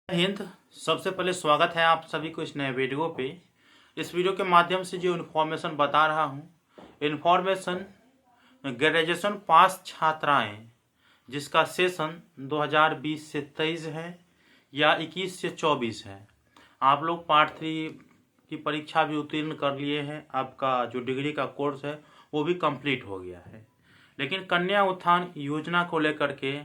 हिंद। सबसे पहले स्वागत है आप सभी को इस नए वीडियो पे। इस वीडियो के माध्यम से जो इन्फॉर्मेशन बता रहा हूँ, इन्फॉर्मेशन ग्रेजुएशन पास छात्राएं जिसका सेशन 2020 से 23 है या 21 से 24 है, आप लोग पार्ट 3 की परीक्षा भी उत्तीर्ण कर लिए हैं। आपका जो डिग्री का कोर्स है वो भी कंप्लीट हो गया है, लेकिन कन्या उत्थान योजना को लेकर के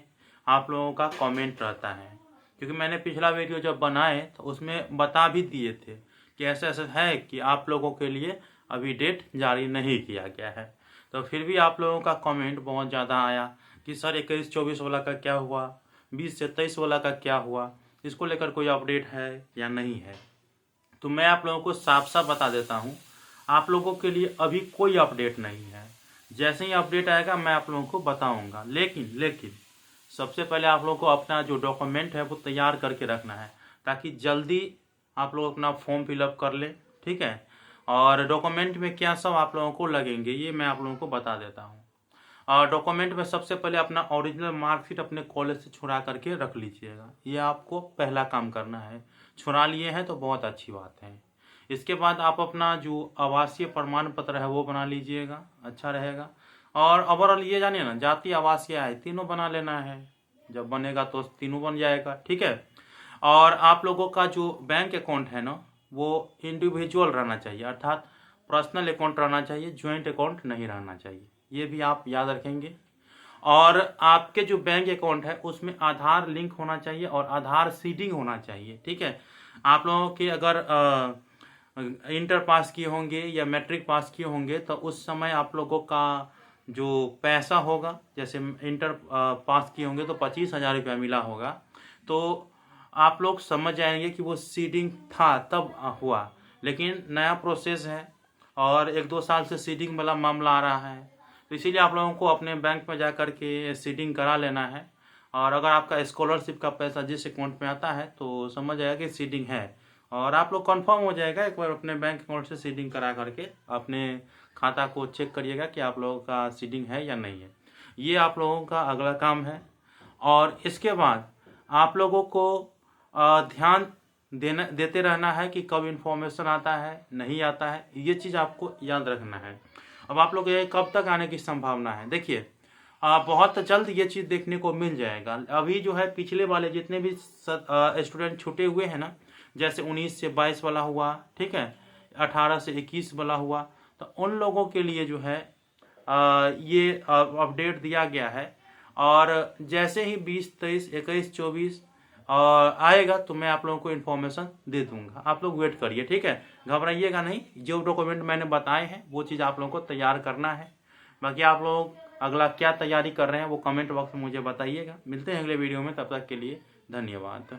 आप लोगों का कमेंट रहता है। क्योंकि मैंने पिछला वीडियो जब बनाए तो उसमें बता भी दिए थे कि ऐसा ऐसा है कि आप लोगों के लिए अभी डेट जारी नहीं किया गया है। तो फिर भी आप लोगों का कमेंट बहुत ज़्यादा आया कि सर 21-24 वाला का क्या हुआ, 20 से 23 वाला का क्या हुआ, इसको लेकर कोई अपडेट है या नहीं है। तो मैं आप लोगों को साफ साफ बता देता हूँ, आप लोगों के लिए अभी कोई अपडेट नहीं है। जैसे ही अपडेट आएगा मैं आप लोगों को बताऊँगा। लेकिन सबसे पहले आप लोगों को अपना जो डॉक्यूमेंट है वो तैयार करके रखना है, ताकि जल्दी आप लोग अपना फॉर्म फिलअप कर लें। ठीक है, और डॉक्यूमेंट में क्या सब आप लोगों को लगेंगे ये मैं आप लोगों को बता देता हूँ। और डॉक्यूमेंट में सबसे पहले अपना ओरिजिनल मार्कशीट अपने कॉलेज से छुड़ा करके रख लीजिएगा। ये आपको पहला काम करना है। छुड़ा लिए हैं तो बहुत अच्छी बात है। इसके बाद आप अपना जो आवासीय प्रमाण पत्र है वो बना लीजिएगा, अच्छा रहेगा। और ओवरऑल ये जानिए ना, जाति आवासीय आय तीनों बना लेना है। जब बनेगा तो तीनों बन जाएगा। ठीक है, और आप लोगों का जो बैंक अकाउंट है ना वो इंडिविजुअल रहना चाहिए, अर्थात पर्सनल अकाउंट रहना चाहिए, ज्वाइंट अकाउंट नहीं रहना चाहिए। ये भी आप याद रखेंगे। और आपके जो बैंक अकाउंट है उसमें आधार लिंक होना चाहिए और आधार सीडिंग होना चाहिए। ठीक है, आप लोगों के अगर इंटर पास किए होंगे या मैट्रिक पास किए होंगे तो उस समय आप लोगों का जो पैसा होगा, जैसे इंटर पास किए होंगे तो 25,000 रुपया मिला होगा, तो आप लोग समझ जाएंगे कि वो सीडिंग था तब हुआ। लेकिन नया प्रोसेस है और 1-2 साल से सीडिंग वाला मामला आ रहा है, तो इसीलिए आप लोगों को अपने बैंक में जा कर के सीडिंग करा लेना है। और अगर आपका स्कॉलरशिप का पैसा जिस अकाउंट में आता है तो समझ जाएगा कि सीडिंग है, और आप लोग कंफर्म हो जाएगा। एक बार अपने बैंक अकाउंट से सीडिंग करा करके अपने खाता को चेक करिएगा कि आप लोगों का सीडिंग है या नहीं है। ये आप लोगों का अगला काम है। और इसके बाद आप लोगों को ध्यान देते रहना है कि कब इन्फॉर्मेशन आता है नहीं आता है, ये चीज़ आपको याद रखना है। अब आप लोग ये कब तक आने की संभावना है, देखिए बहुत जल्द ये चीज़ देखने को मिल जाएगा। अभी जो है पिछले वाले जितने भी स्टूडेंट छूटे हुए हैं ना, जैसे 19 से 22 वाला हुआ, ठीक है, 18 से 21 वाला हुआ, तो उन लोगों के लिए जो है ये अपडेट दिया गया है। और जैसे ही 20, 23, 21, 24 आएगा तो मैं आप लोगों को इन्फॉर्मेशन दे दूंगा। आप लोग वेट करिए, ठीक है, घबराइएगा नहीं। जो डॉक्यूमेंट मैंने बताए हैं वो चीज़ आप लोगों को तैयार करना है। बाकी आप लोग अगला क्या तैयारी कर रहे हैं वो कमेंट बॉक्स में मुझे बताइएगा। मिलते हैं अगले वीडियो में, तब तक के लिए धन्यवाद।